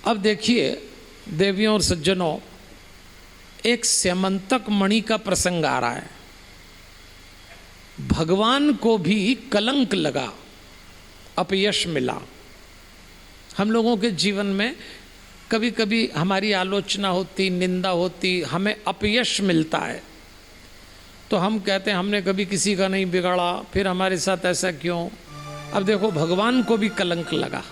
अब देखिए देवियों और सज्जनों, एक स्यमंतक मणि का प्रसंग आ रहा है। भगवान को भी कलंक लगा, अपयश मिला। हम लोगों के जीवन में कभी कभी हमारी आलोचना होती, निंदा होती, हमें अपयश मिलता है तो हम कहते हैं हमने कभी किसी का नहीं बिगाड़ा, फिर हमारे साथ ऐसा क्यों। अब देखो भगवान को भी कलंक लगा।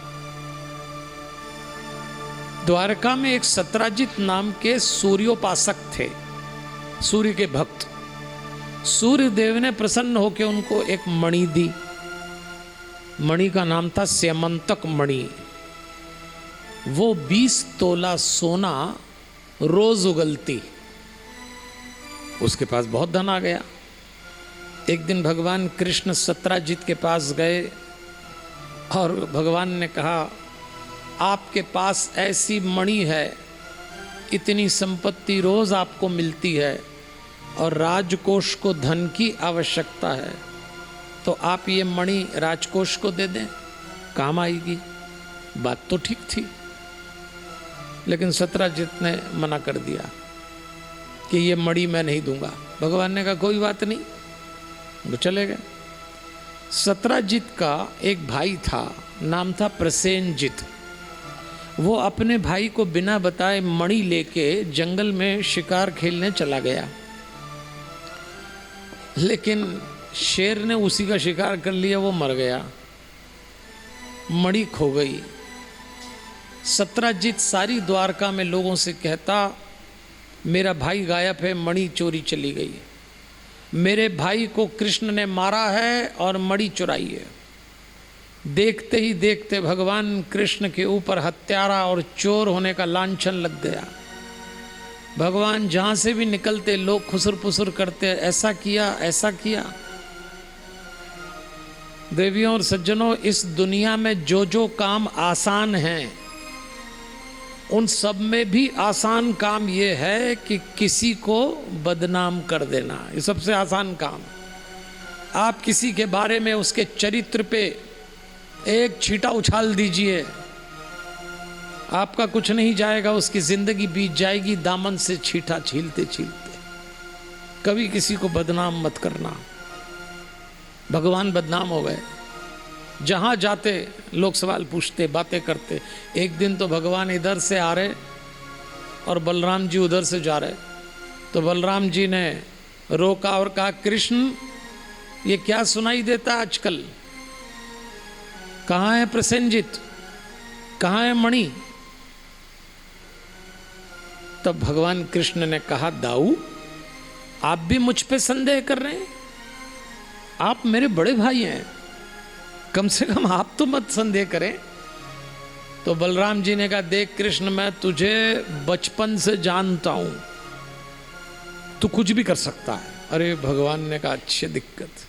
द्वारका में एक सत्राजित नाम के सूर्योपासक थे, सूर्य के भक्त। सूर्य देव ने प्रसन्न होकर उनको एक मणि दी। मणि का नाम था स्यमंतक मणि। वो 20 तोला सोना रोज उगलती। उसके पास बहुत धन आ गया। एक दिन भगवान कृष्ण सत्राजित के पास गए और भगवान ने कहा, आपके पास ऐसी मणि है, इतनी संपत्ति रोज आपको मिलती है और राजकोष को धन की आवश्यकता है, तो आप ये मणि राजकोष को दे दें, काम आएगी। बात तो ठीक थी, लेकिन सत्राजित ने मना कर दिया कि ये मणि मैं नहीं दूंगा। भगवान ने कहा कोई बात नहीं, वो चले गए। सत्राजित का एक भाई था, नाम था प्रसेनजित। वो अपने भाई को बिना बताए मणि लेके जंगल में शिकार खेलने चला गया, लेकिन शेर ने उसी का शिकार कर लिया, वो मर गया, मणि खो गई। सत्राजित सारी द्वारका में लोगों से कहता, मेरा भाई गायब है, मणि चोरी चली गई, मेरे भाई को कृष्ण ने मारा है और मणि चुराई है। देखते ही देखते भगवान कृष्ण के ऊपर हत्यारा और चोर होने का लांछन लग गया। भगवान जहां से भी निकलते लोग खुसर पुसर करते, ऐसा किया ऐसा किया। देवियों और सज्जनों, इस दुनिया में जो जो काम आसान हैं, उन सब में भी आसान काम ये है कि किसी को बदनाम कर देना। ये सबसे आसान काम। आप किसी के बारे में, उसके चरित्र पे एक छींटा उछाल दीजिए, आपका कुछ नहीं जाएगा, उसकी जिंदगी बीत जाएगी दामन से छींटा छीलते छीलते। कभी किसी को बदनाम मत करना। भगवान बदनाम हो गए। जहां जाते लोग सवाल पूछते, बातें करते। एक दिन तो भगवान इधर से आ रहे और बलराम जी उधर से जा रहे, तो बलराम जी ने रोका और कहा, कृष्ण ये क्या सुनाई देता आजकल? कहाँ है प्रसेनजित, कहाँ है मणि? तब भगवान कृष्ण ने कहा, दाऊ आप भी मुझ पे संदेह कर रहे हैं? आप मेरे बड़े भाई हैं, कम से कम आप तो मत संदेह करें। तो बलराम जी ने कहा, देख कृष्ण, मैं तुझे बचपन से जानता हूं, तू कुछ भी कर सकता है। अरे भगवान ने कहा, अच्छी दिक्कत।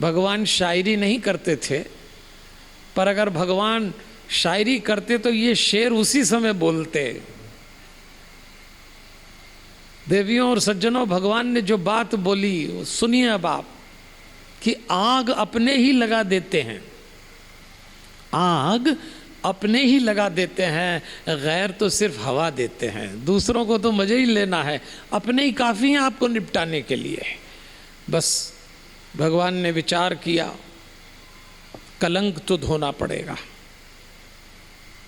भगवान शायरी नहीं करते थे, पर अगर भगवान शायरी करते तो ये शेर उसी समय बोलते। देवियों और सज्जनों, भगवान ने जो बात बोली सुनिए अब आप, कि आग अपने ही लगा देते हैं, आग अपने ही लगा देते हैं, गैर तो सिर्फ हवा देते हैं। दूसरों को तो मजे ही लेना है, अपने ही काफ़ी हैं आपको निपटाने के लिए। बस भगवान ने विचार किया, कलंक तो धोना पड़ेगा।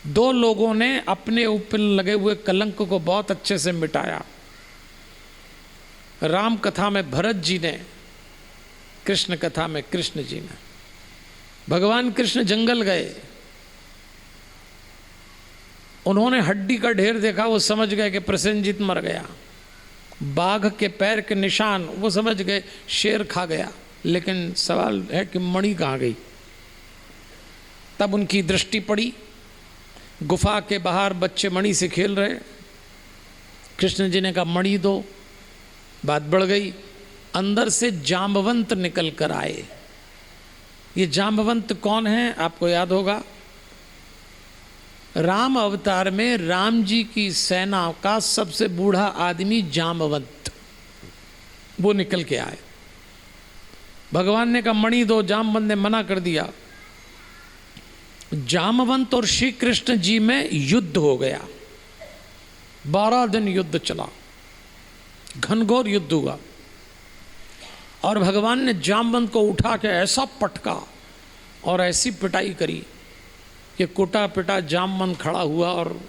2 लोगों ने अपने ऊपर लगे हुए कलंक को बहुत अच्छे से मिटाया। राम कथा में भरत जी ने, कृष्ण कथा में कृष्ण जी ने। भगवान कृष्ण जंगल गए, उन्होंने हड्डी का ढेर देखा, वो समझ गए कि प्रसेनजित मर गया। बाघ के पैर के निशान, वो समझ गए शेर खा गया। लेकिन सवाल है कि मणि कहाँ गई? तब उनकी दृष्टि पड़ी, गुफा के बाहर बच्चे मणि से खेल रहे। कृष्ण जी ने कहा, मणि दो। बात बढ़ गई। अंदर से जांबवंत निकल कर आए। ये जांबवंत कौन है? आपको याद होगा, राम अवतार में राम जी की सेना का सबसे बूढ़ा आदमी जांबवंत, वो निकल के आए। भगवान ने कहा, मणि दो। जामवंत ने मना कर दिया। जामवंत और श्री कृष्ण जी में युद्ध हो गया। 12 दिन युद्ध चला, घनघोर युद्ध हुआ। और भगवान ने जामवंत को उठा के ऐसा पटका और ऐसी पिटाई करी कि कुटा पिटा जामवंत खड़ा हुआ और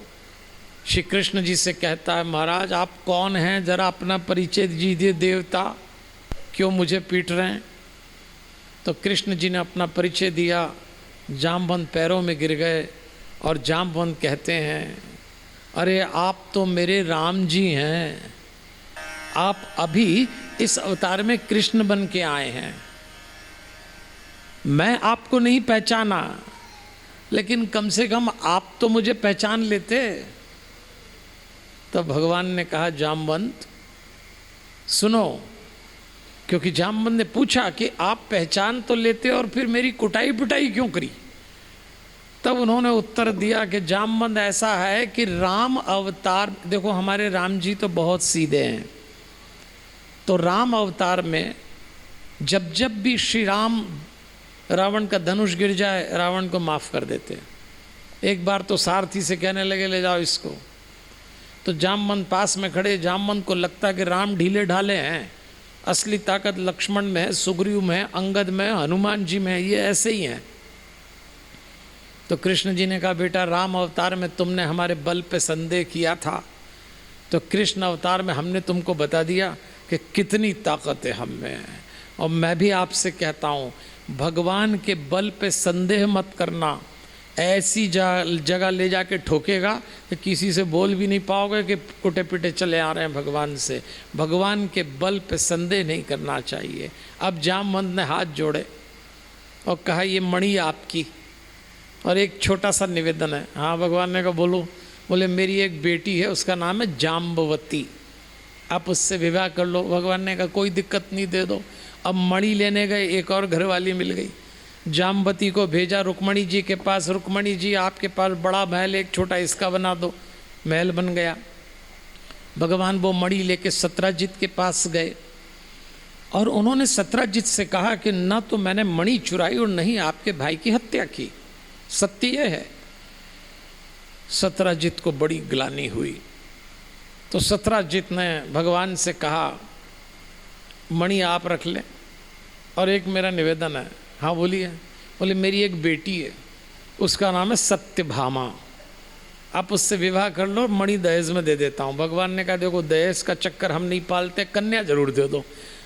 श्री कृष्ण जी से कहता है, महाराज आप कौन हैं, जरा अपना परिचय दीजिए देवता, क्यों मुझे पीट रहे हैं। तो कृष्ण जी ने अपना परिचय दिया, जामवंत पैरों में गिर गए और जामवंत कहते हैं, अरे आप तो मेरे राम जी हैं, आप अभी इस अवतार में कृष्ण बन के आए हैं, मैं आपको नहीं पहचाना, लेकिन कम से कम आप तो मुझे पहचान लेते। तो भगवान ने कहा, जामवंत सुनो, क्योंकि जामवंत ने पूछा कि आप पहचान तो लेते और फिर मेरी कुटाई पिटाई क्यों करी। तब उन्होंने उत्तर दिया कि जामवंत ऐसा है कि राम अवतार, देखो हमारे राम जी तो बहुत सीधे हैं, तो राम अवतार में जब जब भी श्री राम रावण का धनुष गिर जाए, रावण को माफ़ कर देते। एक बार तो सारथी से कहने लगे ले जाओ इसको, तो जामवंत पास में खड़े, जामवंत को लगता कि राम ढीले ढाले हैं, असली ताकत लक्ष्मण में है, सुग्रीव में है, अंगद में है, हनुमान जी में है, ये ऐसे ही हैं। तो कृष्ण जी ने कहा, बेटा राम अवतार में तुमने हमारे बल पे संदेह किया था, तो कृष्ण अवतार में हमने तुमको बता दिया कि कितनी ताकत है हम में। और मैं भी आपसे कहता हूँ, भगवान के बल पे संदेह मत करना, ऐसी जगह ले जाके ठोकेगा कि किसी से बोल भी नहीं पाओगे कि कुटे पिटे चले आ रहे हैं भगवान से। भगवान के बल पे संदेह नहीं करना चाहिए। अब जामवंत ने हाथ जोड़े और कहा, ये मणि आपकी, और एक छोटा सा निवेदन है। हाँ, भगवान ने कहा बोलो। बोले, मेरी एक बेटी है, उसका नाम है जाम्बवती, आप उससे विवाह कर लो। भगवान ने कहा कोई दिक्कत नहीं, दे दो। अब मणि लेने गए, एक और घरवाली मिल गई, जाम्बवती को भेजा रुक्मणी जी के पास, रुक्मणी जी आपके पास बड़ा महल, एक छोटा इसका बना दो। महल बन गया। भगवान वो मणि लेके सत्यजित के पास गए और उन्होंने सत्यजित से कहा कि न तो मैंने मणि चुराई और नहीं आपके भाई की हत्या की, सत्य यह है। सत्यजित को बड़ी ग्लानि हुई, तो सत्यजित ने भगवान से कहा, मणि आप रख लें और एक मेरा निवेदन है। हाँ बोलिए। बोले, मेरी एक बेटी है, उसका नाम है सत्यभामा, आप उससे विवाह कर लो, मणि दहेज में दे देता हूँ। भगवान ने कहा देखो दहेज का चक्कर हम नहीं पालते, कन्या जरूर दे दो।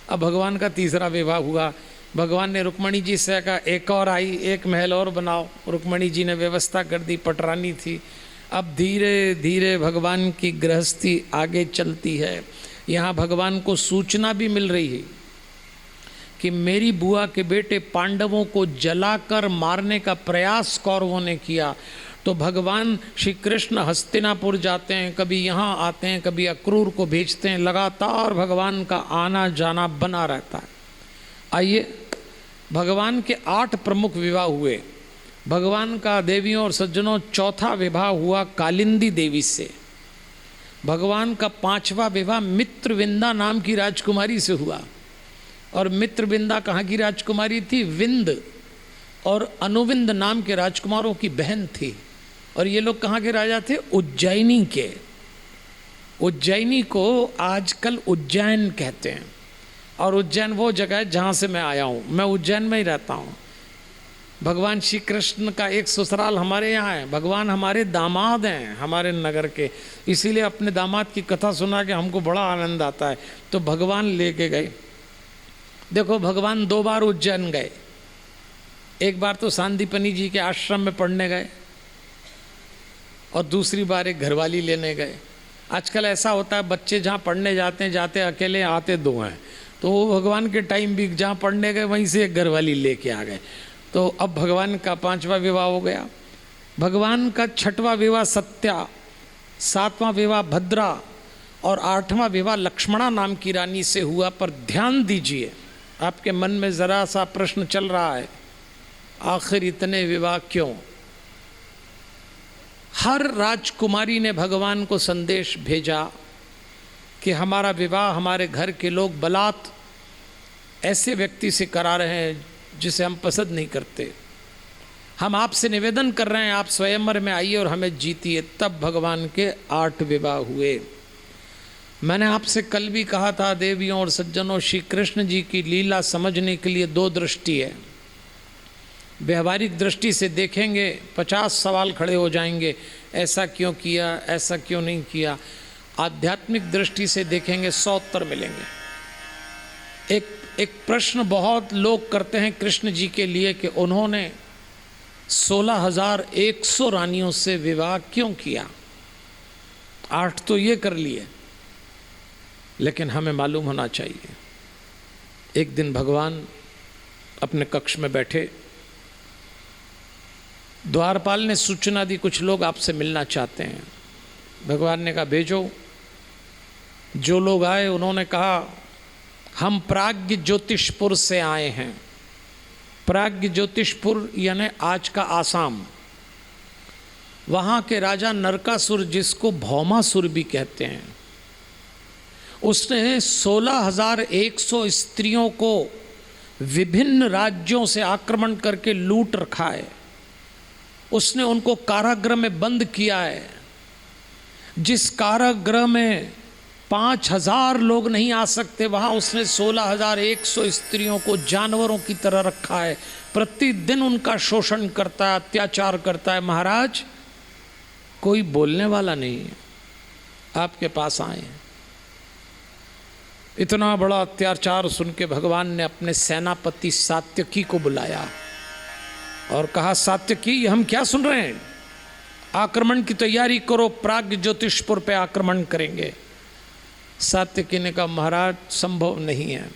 अब भगवान का तीसरा विवाह हुआ। भगवान ने रुक्मणी जी से कहा एक और आई, एक महल और बनाओ। रुक्मणी जी ने व्यवस्था कर दी, पटरानी थी। अब धीरे धीरे भगवान की गृहस्थी आगे चलती है। यहाँ भगवान को सूचना भी मिल रही है कि मेरी बुआ के बेटे पांडवों को जलाकर मारने का प्रयास कौरवों ने किया। तो भगवान श्री कृष्ण हस्तिनापुर जाते हैं, कभी यहाँ आते हैं, कभी अक्रूर को भेजते हैं, लगातार भगवान का आना जाना बना रहता है। आइए, भगवान के 8 प्रमुख विवाह हुए। भगवान का देवियों और सज्जनों चौथा विवाह हुआ कालिंदी देवी से। भगवान का 5वां विवाह मित्रविंदा नाम की राजकुमारी से हुआ। और मित्रविंदा कहाँ की राजकुमारी थी? विंद और अनुविंद नाम के राजकुमारों की बहन थी। और ये लोग कहाँ के राजा थे? उज्जैनी के। उज्जैनी को आजकल उज्जैन कहते हैं। और उज्जैन वो जगह है जहाँ से मैं आया हूँ, मैं उज्जैन में ही रहता हूँ। भगवान श्री कृष्ण का एक ससुराल हमारे यहाँ है। भगवान हमारे दामाद हैं हमारे नगर के, इसीलिए अपने दामाद की कथा सुना के हमको बड़ा आनंद आता है। तो भगवान लेके गए। देखो, भगवान 2 बार उज्जैन गए। एक बार तो सांदीपनी जी के आश्रम में पढ़ने गए और दूसरी बार एक घरवाली लेने गए। आजकल ऐसा होता है, बच्चे जहाँ पढ़ने जाते हैं, जाते अकेले, आते 2 हैं। तो वो भगवान के टाइम भी जहाँ पढ़ने गए वहीं से एक घरवाली लेके आ गए। तो अब भगवान का 5वां विवाह हो गया। भगवान का 6वां विवाह सत्या, 7वां विवाह भद्रा और 8वां विवाह लक्ष्मणा नाम की रानी से हुआ। पर ध्यान दीजिए, आपके मन में ज़रा सा प्रश्न चल रहा है, आखिर इतने विवाह क्यों? हर राजकुमारी ने भगवान को संदेश भेजा कि हमारा विवाह हमारे घर के लोग बलात् ऐसे व्यक्ति से करा रहे हैं जिसे हम पसंद नहीं करते। हम आपसे निवेदन कर रहे हैं, आप स्वयंवर में आइए और हमें जीतिए। तब भगवान के 8 विवाह हुए। मैंने आपसे कल भी कहा था देवियों और सज्जनों, श्री कृष्ण जी की लीला समझने के लिए 2 दृष्टि है। व्यवहारिक दृष्टि से देखेंगे 50 सवाल खड़े हो जाएंगे, ऐसा क्यों किया, ऐसा क्यों नहीं किया। आध्यात्मिक दृष्टि से देखेंगे 100 उत्तर मिलेंगे। एक प्रश्न बहुत लोग करते हैं कृष्ण जी के लिए कि उन्होंने 16,100 रानियों से विवाह क्यों किया। 8 तो ये कर लिए, लेकिन हमें मालूम होना चाहिए। एक दिन भगवान अपने कक्ष में बैठे, द्वारपाल ने सूचना दी कुछ लोग आपसे मिलना चाहते हैं। भगवान ने कहा भेजो। जो लोग आए उन्होंने कहा हम प्राज्ञ ज्योतिषपुर से आए हैं। प्राज्ञ ज्योतिषपुर यानी आज का आसाम। वहाँ के राजा नरकासुर, जिसको भौमासुर भी कहते हैं, उसने 16,100 स्त्रियों को विभिन्न राज्यों से आक्रमण करके लूट रखा है। उसने उनको कारागृह में बंद किया है। जिस कारागृह में 5,000 लोग नहीं आ सकते, वहाँ उसने 16,100 स्त्रियों को जानवरों की तरह रखा है। प्रतिदिन उनका शोषण करता है, अत्याचार करता है। महाराज, कोई बोलने वाला नहीं है, आपके पास आए हैं। इतना बड़ा अत्याचार सुन के भगवान ने अपने सेनापति सात्यकी को बुलाया और कहा, सात्यकी, हम क्या सुन रहे हैं? आक्रमण की तैयारी करो, प्राज्ञ ज्योतिषपुर पे आक्रमण करेंगे। सात्यकी ने कहा, महाराज संभव नहीं है।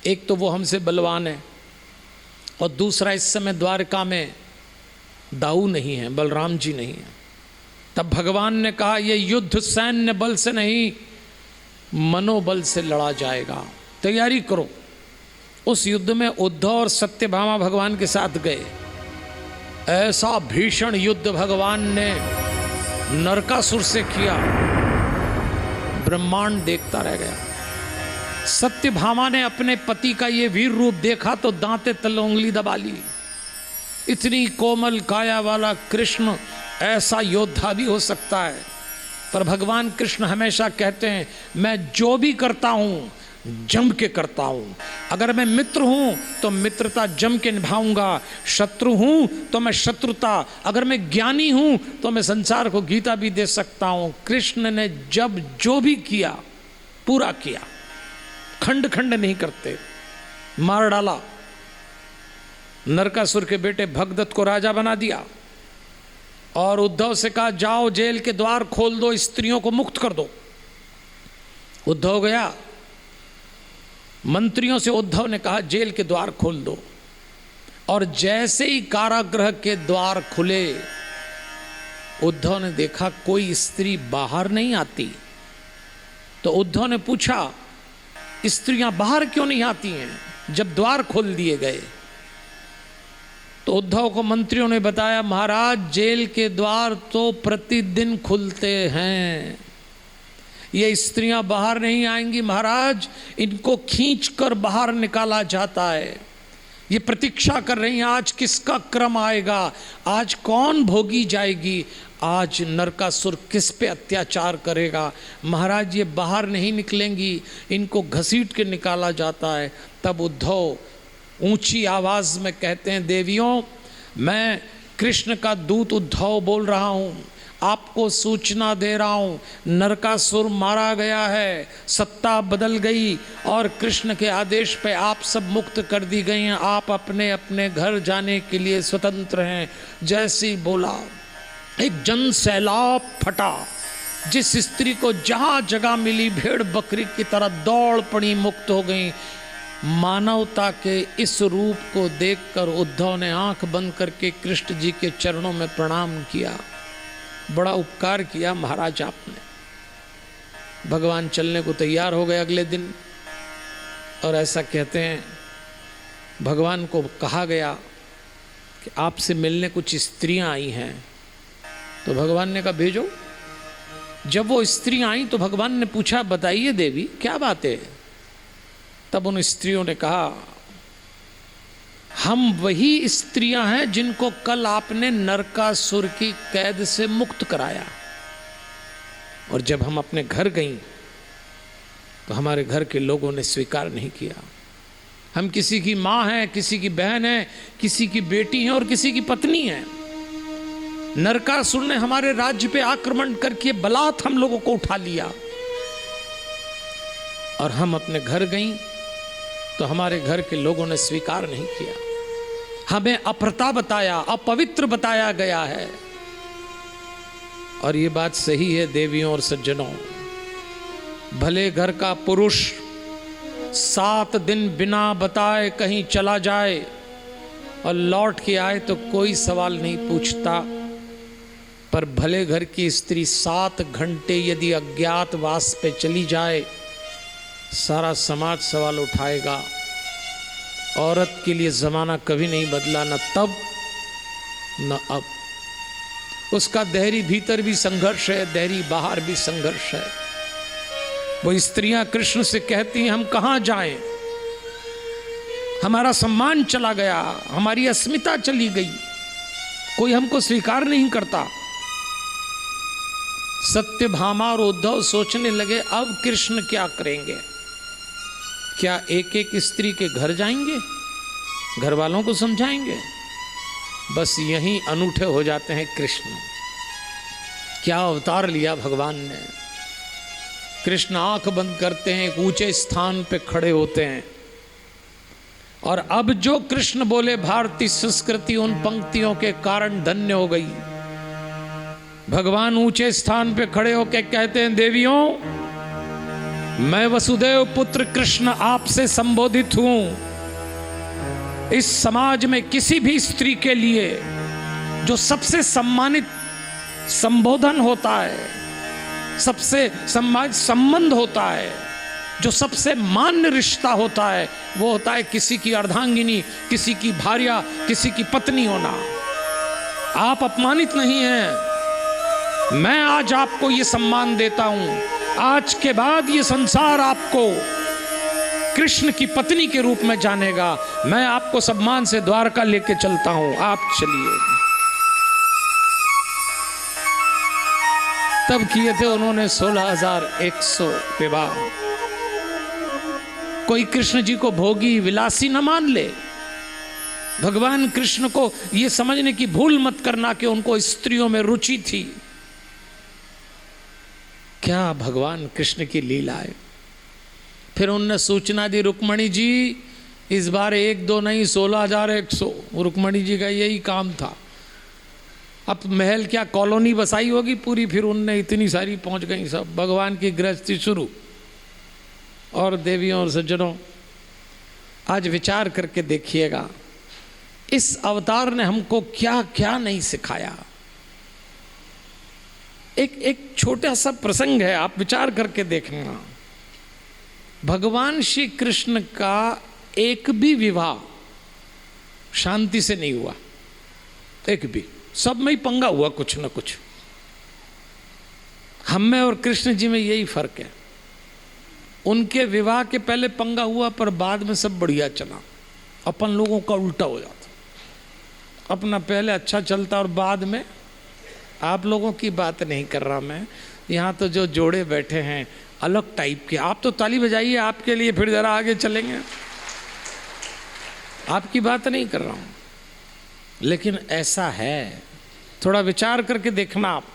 एक तो वो हमसे बलवान है, और दूसरा इस समय द्वारका में दाऊ नहीं है, बलराम जी नहीं है। तब भगवान ने कहा, ये युद्ध सैन्य बल से नहीं, मनोबल से लड़ा जाएगा, तैयारी करो। उस युद्ध में उद्धव और सत्यभामा भगवान के साथ गए। ऐसा भीषण युद्ध भगवान ने नरकासुर से किया, ब्रह्मांड देखता रह गया। सत्यभामा ने अपने पति का ये वीर रूप देखा तो दांते तले उंगली दबा ली। इतनी कोमल काया वाला कृष्ण ऐसा योद्धा भी हो सकता है। पर भगवान कृष्ण हमेशा कहते हैं, मैं जो भी करता हूँ जम के करता हूँ। अगर मैं मित्र हूँ तो मित्रता जम के निभाऊंगा, शत्रु हूँ तो मैं शत्रुता, अगर मैं ज्ञानी हूँ तो मैं संसार को गीता भी दे सकता हूँ। कृष्ण ने जब जो भी किया पूरा किया, खंड खंड नहीं करते। मार डाला, नरकासुर के बेटे भगदत्त को राजा बना दिया और उद्धव से कहा, जाओ जेल के द्वार खोल दो, स्त्रियों को मुक्त कर दो। उद्धव गया, मंत्रियों से उद्धव ने कहा जेल के द्वार खोल दो। और जैसे ही कारागृह के द्वार खुले, उद्धव ने देखा कोई स्त्री बाहर नहीं आती। तो उद्धव ने पूछा, स्त्रियां बाहर क्यों नहीं आती हैं जब द्वार खोल दिए गए? तो उद्धव को मंत्रियों ने बताया, महाराज जेल के द्वार तो प्रतिदिन खुलते हैं, ये स्त्रियां बाहर नहीं आएंगी महाराज, इनको खींचकर बाहर निकाला जाता है। ये प्रतीक्षा कर रही हैं आज किसका क्रम आएगा, आज कौन भोगी जाएगी, आज नरकासुर किस पे अत्याचार करेगा। महाराज ये बाहर नहीं निकलेंगी, इनको घसीट के निकाला जाता है। तब उद्धव ऊंची आवाज में कहते हैं, देवियों, मैं कृष्ण का दूत उद्धव बोल रहा हूँ, आपको सूचना दे रहा हूँ, नरकासुर मारा गया है, सत्ता बदल गई और कृष्ण के आदेश पे आप सब मुक्त कर दी गई हैं, आप अपने अपने घर जाने के लिए स्वतंत्र हैं। जैसे ही बोला, एक जन सैलाब फटा। जिस स्त्री को जहाँ जगह मिली भेड़ बकरी की तरह दौड़ पड़ी, मुक्त हो गई। मानवता के इस रूप को देखकर उद्धव ने आंख बंद करके कृष्ण जी के चरणों में प्रणाम किया। बड़ा उपकार किया महाराज आपने। भगवान चलने को तैयार हो गए अगले दिन, और ऐसा कहते हैं भगवान को कहा गया कि आपसे मिलने कुछ स्त्रियां आई हैं। तो भगवान ने कहा भेजो। जब वो स्त्रियां आई तो भगवान ने पूछा, बताइए देवी क्या बात है? तब उन स्त्रियों ने कहा, हम वही स्त्रियां हैं जिनको कल आपने नरकासुर की कैद से मुक्त कराया। और जब हम अपने घर गईं तो हमारे घर के लोगों ने स्वीकार नहीं किया। हम किसी की माँ हैं, किसी की बहन है, किसी की बेटी हैं और किसी की पत्नी हैं। नरकासुर ने हमारे राज्य पे आक्रमण करके बलात् हम लोगों को उठा लिया और हम अपने घर गईं तो हमारे घर के लोगों ने स्वीकार नहीं किया। हमें अप्रता बताया, अपवित्र बताया गया है। और ये बात सही है देवियों और सज्जनों, भले घर का पुरुष 7 दिन बिना बताए कहीं चला जाए और लौट के आए तो कोई सवाल नहीं पूछता, पर भले घर की स्त्री 7 घंटे यदि अज्ञातवास पे चली जाए सारा समाज सवाल उठाएगा। औरत के लिए जमाना कभी नहीं बदला, न तब न अब। उसका देहरी भीतर भी संघर्ष है, देहरी बाहर भी संघर्ष है। वो स्त्रियां कृष्ण से कहती हैं हम कहां जाएं, हमारा सम्मान चला गया, हमारी अस्मिता चली गई, कोई हमको स्वीकार नहीं करता। सत्यभामा और उद्धव सोचने लगे अब कृष्ण क्या करेंगे। क्या एक एक स्त्री के घर जाएंगे, घर वालों को समझाएंगे? बस यहीं अनूठे हो जाते हैं कृष्ण। क्या अवतार लिया भगवान ने। कृष्ण आंख बंद करते हैं, एक ऊंचे स्थान पे खड़े होते हैं और अब जो कृष्ण बोले भारतीय संस्कृति उन पंक्तियों के कारण धन्य हो गई। भगवान ऊंचे स्थान पे खड़े होकर कहते हैं देवियों, मैं वसुदेव पुत्र कृष्ण आपसे संबोधित हूं। इस समाज में किसी भी स्त्री के लिए जो सबसे सम्मानित संबोधन होता है, सबसे सम्मानित संबंध होता है, जो सबसे मान्य रिश्ता होता है, वो होता है किसी की अर्धांगिनी, किसी की भार्या, किसी की पत्नी होना। आप अपमानित नहीं हैं। मैं आज आपको ये सम्मान देता हूं। आज के बाद ये संसार आपको कृष्ण की पत्नी के रूप में जानेगा। मैं आपको सम्मान से द्वारका लेके चलता हूं, आप चलिए। तब किए थे उन्होंने 16,100 विवाह। कोई कृष्ण जी को भोगी विलासी न मान ले। भगवान कृष्ण को यह समझने की भूल मत करना कि उनको स्त्रियों में रुचि थी। क्या भगवान कृष्ण की लीला है। फिर उनने सूचना दी, रुक्मणी जी इस बार 1-2 नहीं 16,100। रुक्मणी जी का यही काम था। अब महल क्या कॉलोनी बसाई होगी पूरी, फिर उनने इतनी सारी पहुंच गई सब। भगवान की गृहस्थी शुरू। और देवियों और सज्जनों, आज विचार करके देखिएगा इस अवतार ने हमको क्या क्या नहीं सिखाया। एक छोटा सा प्रसंग है, आप विचार करके देखना। भगवान श्री कृष्ण का एक भी विवाह शांति से नहीं हुआ, एक भी। सब में ही पंगा हुआ कुछ न कुछ। हम में और कृष्ण जी में यही फर्क है। उनके विवाह के पहले पंगा हुआ पर बाद में सब बढ़िया चला। अपन लोगों का उल्टा हो जाता। अपना पहले अच्छा चलता और बाद में। आप लोगों की बात नहीं कर रहा मैं, यहाँ तो जो जोड़े बैठे हैं अलग टाइप के। आप तो ताली बजाइए आपके लिए, फिर जरा आगे चलेंगे। आपकी बात नहीं कर रहा हूँ, लेकिन ऐसा है। थोड़ा विचार करके देखना आप।